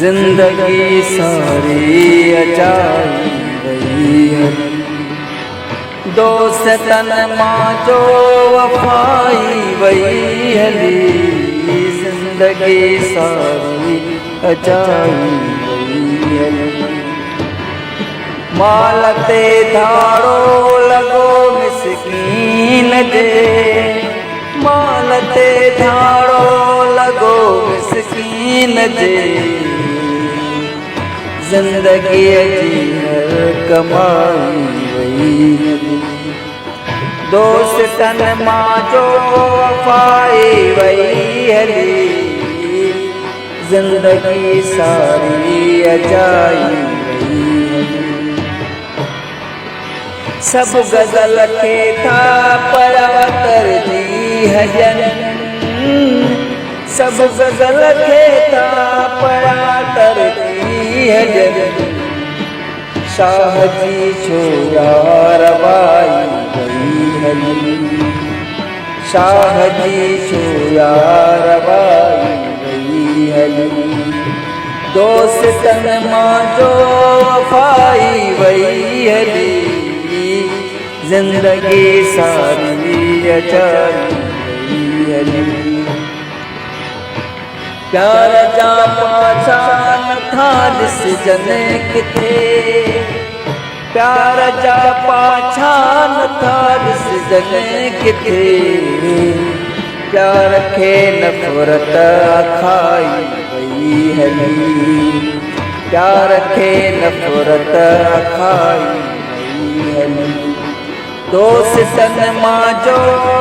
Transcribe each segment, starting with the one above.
जिंदगी सारी अजाई वही हली। दोस्तन मां जो वफाई वही हली। जिंदगी सारी अजाई वही हली। माल ते धाड़ो लगो मिसकीन जे। माल ते धाड़ो लगो मिसकीन जे। जिंदगी जी हर कमाई वही हली। दोस्तन मां जो वफाई वही हली। जिंदगी सारी अजाई वही हली। सब गजल के था पया तरजी हजन। सब गजल के था पया तरजी हजन। शाह जी छोरा रवाई वही हली। शाह जी छोरा रवाई वही हली। दोस्तन मां जो वफाई वही हली। जिंदगी सारी अजाई वही हली। प्यार जा पहचान था जिस जने किथे। प्यार जा पहचान था जिस जने किथे। प्यार के नफरत खाई वही हली। प्यार के नफरत खाई वही हली। दोस्तन मां जो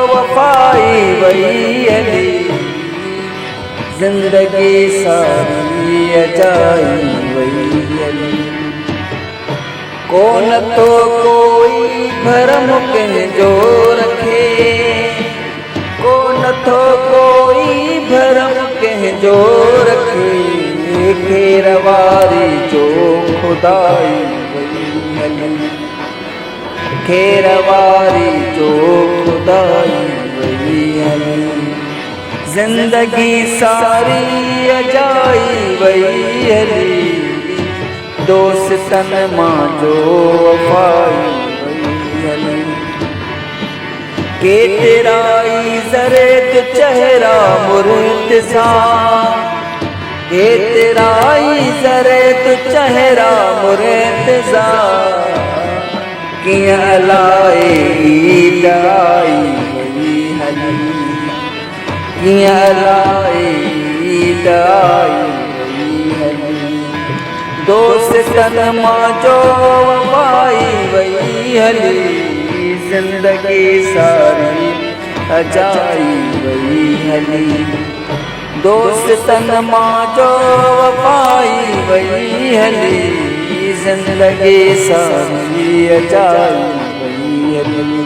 वफाई वही हली। जिंदगी सारी अजाई वही हली। कौन तो कोई भरम के जो रखे। कौन तो कोई भरम के जो रखे। खेरवारी जो खुदाई वही हली। खेरवारी जो खुदाई वही हली। जिंदगी सारी अजाई वही हली। दोस्तन मां जो वफाई वही हली। के तेराई जरे तो चेहरा मुर्तज़ा। के तेराई जरे तो चेहरा मुर्तज़ा। किया लाई ईदाई वही हली। किया लाई ईदाई वही हली। दोस्तन मां जो वफाई वही हली। जिंदगी सारी अजाई वही हली। दोस्तन मां जो वफाई वही हली। जिंदगी सारी अजाई वही हली।